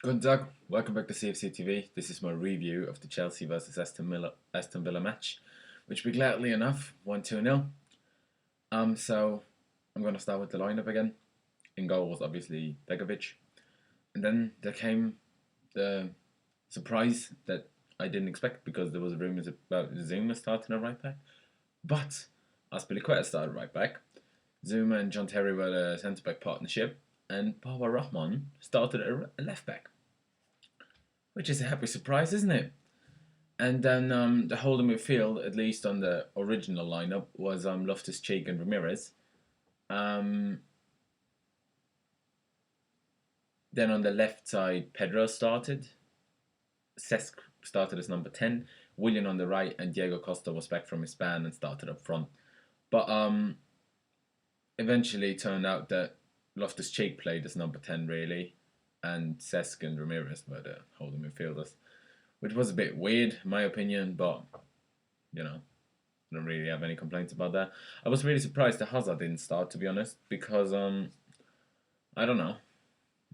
Good Doug, welcome back to CFC TV. This is my review of the Chelsea versus Aston Villa match, which we gladly enough won 2-0. So I'm going to start with the lineup again. In goal was obviously Begovic, and then there came the surprise that I didn't expect because there was rumours about Zuma starting at right back, but Aspilicueta started right back. Zuma and John Terry were the centre back partnership, and Baba Rahman started at left back, which is a happy surprise, isn't it? And then the holding midfield, at least on the original lineup, was Loftus-Cheek and Ramirez. Um, then on the left side, Pedro started. Cesc started as number 10. Willian on the right, and Diego Costa was back from his ban and started up front. But eventually it turned out that Loftus-Cheek played as number 10, really, and Cesc and Ramirez were the holding midfielders, which was a bit weird, in my opinion, but you know, I don't really have any complaints about that. I was really surprised that Hazard didn't start, to be honest, because I don't know.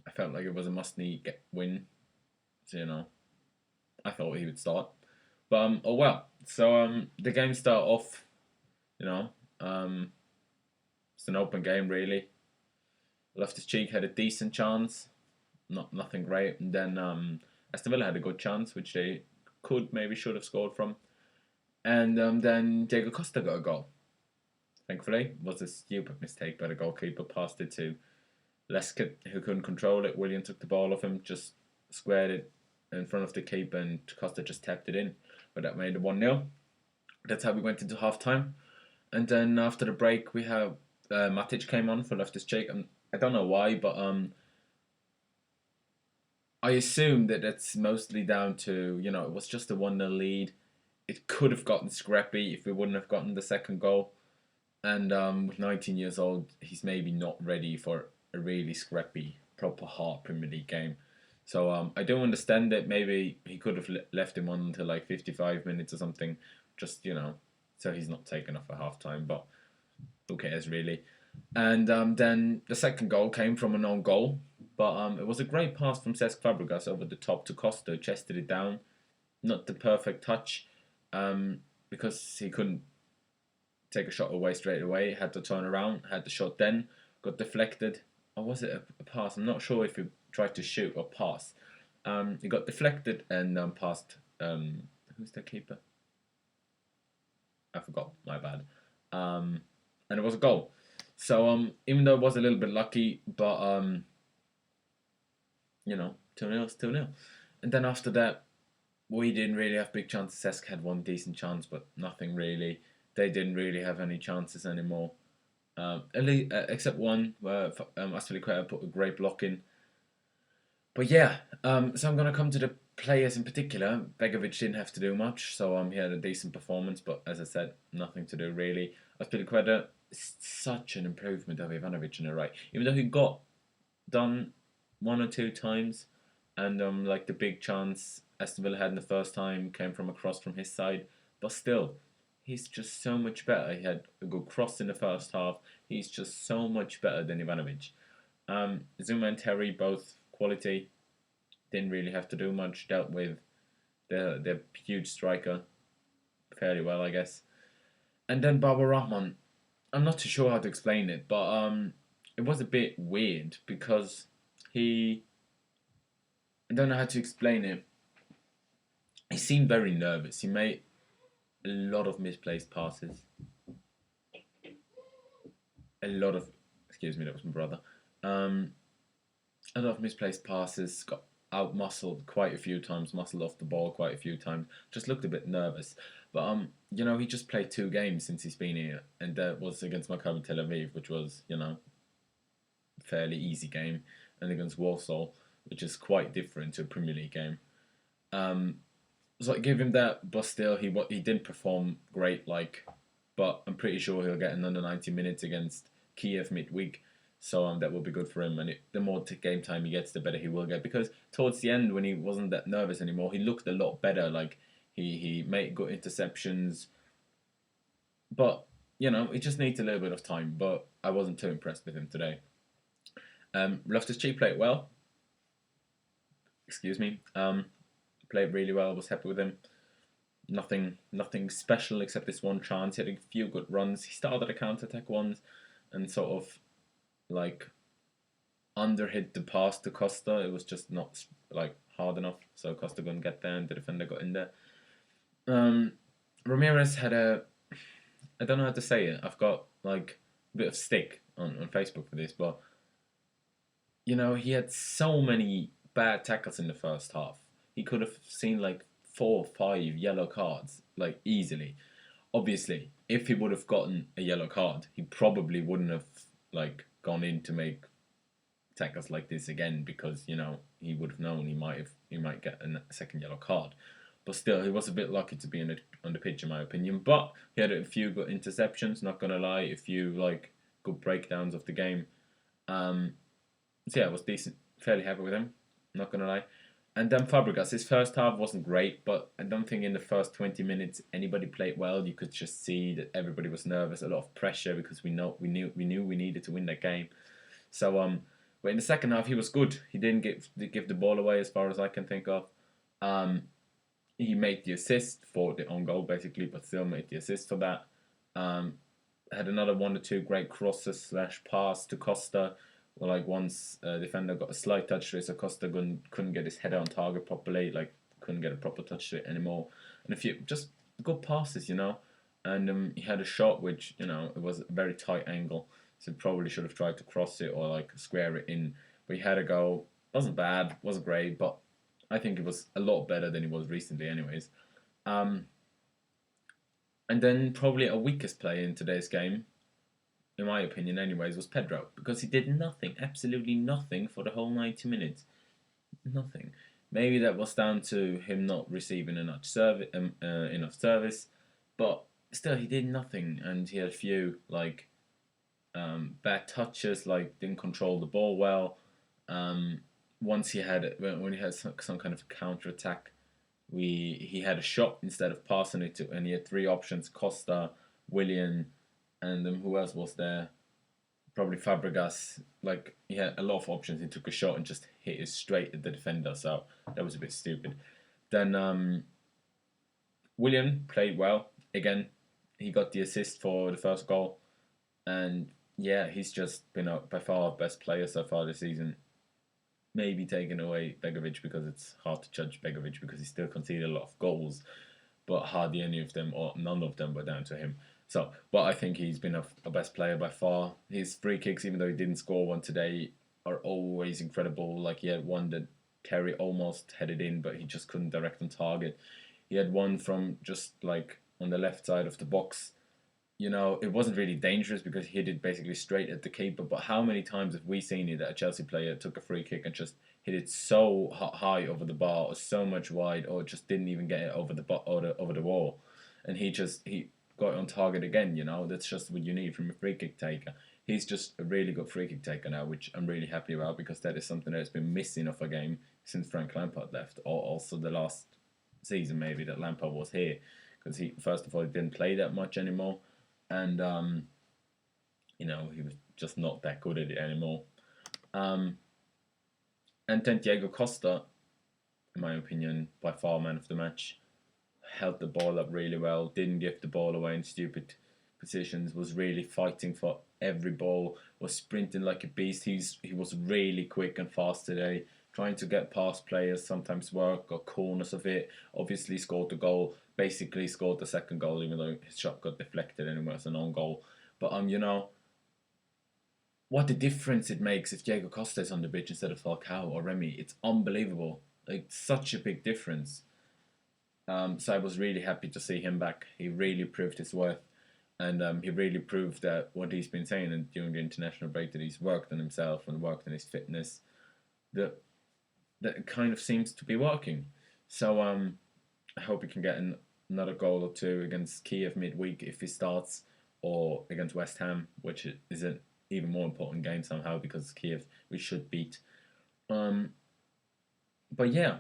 I felt like it was a must-need win, so I thought he would start, but oh well. So the game started off, you know, um, it's an open game really. Loftus-Cheek had a decent chance, nothing great, and then Aston Villa had a good chance, which they should have scored from. And then Diego Costa got a goal. Thankfully, it was a stupid mistake by the goalkeeper. Passed it to Lescott, who couldn't control it. William took the ball off him, just squared it in front of the keeper, and Costa just tapped it in. But that made it 1-0. That's how we went into half time. And then after the break, we have Matic came on for Loftus-Cheek. I don't know why, but I assume that that's mostly down to, it was just a 1-0 lead. It could have gotten scrappy if we wouldn't have gotten the second goal. And with 19 years old, he's maybe not ready for a really scrappy, proper hard Premier League game. So I do understand that maybe he could have left him on until like 55 minutes or something, just, so he's not taken off at half time. But who cares, really? And then the second goal came from an own goal. But it was a great pass from Cesc Fabregas over the top to Costa, chested it down. Not the perfect touch because he couldn't take a shot away straight away. Had to turn around, had the shot then, got deflected. Or was it a pass? I'm not sure if he tried to shoot or pass. He got deflected and passed. Who's the keeper? I forgot. My bad. And it was a goal. So even though it was a little bit lucky, but 2-0 is 2-0. And then after that, we didn't really have big chances. Cesc had one decent chance, but nothing really. They didn't really have any chances anymore. At least, except one where Aspilicueta put a great block in. But yeah, so I'm going to come to the players in particular. Begovic didn't have to do much, so he had a decent performance, but as I said, nothing to do really. Aspilicueta is such an improvement over Ivanovic in the right. Even though he got done one or two times, and like the big chance Aston Villa had in the first time came from a cross from his side, but still, he's just so much better. He had a good cross in the first half. He's just so much better than Ivanovic. Zuma and Terry both quality. Didn't really have to do much. Dealt with the huge striker fairly well, I guess. And then Baba Rahman. I'm not too sure how to explain it, but it was a bit weird because he. I don't know how to explain it. He seemed very nervous. He made a lot of misplaced passes. A lot of. Excuse me, that was my brother. A lot of misplaced passes. Got out muscled quite a few times. Muscled off the ball quite a few times. Just looked a bit nervous. But he just played 2 games since he's been here, and that was against Maccabi Tel Aviv, which was fairly easy game, and against Warsaw, which is quite different to a Premier League game. So I give him that, but still, he didn't perform great. But I'm pretty sure he'll get another 90 minutes against Kiev midweek. So that will be good for him. And the more game time he gets, the better he will get. Because towards the end, when he wasn't that nervous anymore, he looked a lot better. Like he made good interceptions. But he just needs a little bit of time. But I wasn't too impressed with him today. Loftus-Cheek played well. Excuse me. Played really well. I was happy with him. Nothing special except this one chance. He had a few good runs. He started a counter attack once, and sort of like underhit the pass to Costa. It was just not like hard enough, so Costa couldn't get there, and the defender got in there. Um, Ramirez had a, I don't know how to say it. I've got like a bit of stick on Facebook for this, but he had so many bad tackles in the first half. He could have seen like 4 or 5 yellow cards, like easily. Obviously, if he would have gotten a yellow card, he probably wouldn't have like gone in to make tackles like this again because he would have known he might get a second yellow card. But still, he was a bit lucky to be on the pitch, in my opinion. But he had a few good interceptions. Not gonna lie, a few like good breakdowns of the game. Um, so yeah, I was decent, fairly happy with him. Not gonna lie. And then Fabregas, his first half wasn't great, but I don't think in the first 20 minutes anybody played well. You could just see that everybody was nervous, a lot of pressure because we knew we needed to win that game. So but in the second half he was good. He didn't give the ball away as far as I can think of. Um, he made the assist for the own goal basically, but still made the assist for that. Um, had another 1 or 2 great crosses slash pass to Costa. Well, like once defender got a slight touch to it, so Costa couldn't get his header on target properly, like couldn't get a proper touch to it anymore. And a few just good passes, And he had a shot which, it was a very tight angle, so he probably should have tried to cross it or like square it in. But he had a go. Wasn't bad, wasn't great, but I think it was a lot better than he was recently, anyways. Um, and then probably a weakest player in today's game, in my opinion, anyways, was Pedro because he did nothing, absolutely nothing for the whole 90 minutes. Nothing. Maybe that was down to him not receiving enough service, but still, he did nothing, and he had a few like bad touches, like didn't control the ball well. Um, Once he had when he had some kind of counter attack, he had a shot instead of passing it to, and he had 3 options: Costa, Willian, and who else was there? Probably Fabregas. Like he had a lot of options. He took a shot and just hit it straight at the defender. So that was a bit stupid. Then William played well again. He got the assist for the first goal, and yeah, he's just been by far our best player so far this season. Maybe taking away Begovic because it's hard to judge Begovic because he still conceded a lot of goals, but hardly any of them or none of them were down to him. So, but I think he's been a best player by far. His free kicks, even though he didn't score one today, are always incredible. Like he had one that Terry almost headed in, but he just couldn't direct on target. He had one from just like on the left side of the box. It wasn't really dangerous because he hit it basically straight at the keeper. But how many times have we seen it that a Chelsea player took a free kick and just hit it so high over the bar or so much wide, or just didn't even get it over over the wall, and he got it on target again. That's just what you need from a free kick taker. He's just a really good free kick taker now, which I'm really happy about because that is something that's been missing off a game since Frank Lampard left, or also the last season maybe that Lampard was here, because he first of all he didn't play that much anymore, and he was just not that good at it anymore. Um, and then Diego Costa, in my opinion, by far man of the match, held the ball up really well, didn't give the ball away in stupid positions, was really fighting for every ball, was sprinting like a beast. He was really quick and fast today, trying to get past players, sometimes work, got corners of it, obviously scored the goal, basically scored the second goal, even though his shot got deflected anyway as an own goal. But what a difference it makes if Diego Costa is on the pitch instead of Falcao or Remy. It's unbelievable. Like such a big difference. So I was really happy to see him back. He really proved his worth, and he really proved that what he's been saying during the international break, that he's worked on himself and worked on his fitness, that that kind of seems to be working. So I hope he can get another goal or two against Kiev midweek if he starts, or against West Ham, which is an even more important game somehow because Kiev we should beat. Um, but yeah,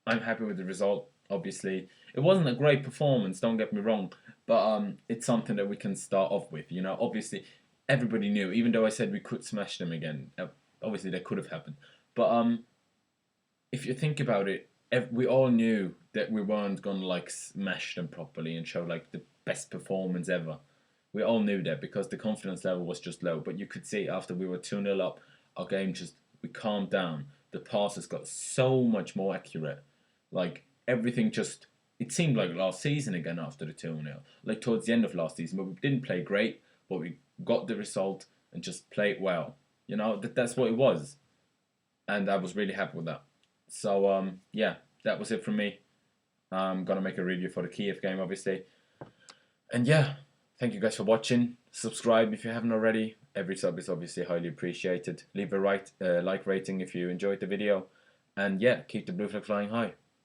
I'm happy with the result. Obviously, it wasn't a great performance. Don't get me wrong, but it's something that we can start off with. Obviously, everybody knew. Even though I said we could smash them again, obviously that could have happened. But if you think about it, we all knew that we weren't gonna like smash them properly and show like the best performance ever. We all knew that because the confidence level was just low. But you could see after we were 2-0 up, our game just we calmed down. The passes got so much more accurate. Like everything just it seemed like last season again after the 2-0. Like towards the end of last season, but we didn't play great, but we got the result and just played well. You know, that's what it was. And I was really happy with that. So yeah, that was it from me. I'm gonna make a review for the Kiev game, obviously. And yeah, thank you guys for watching. Subscribe if you haven't already. Every sub is obviously highly appreciated. Leave a like rating if you enjoyed the video. And yeah, keep the blue flag flying high.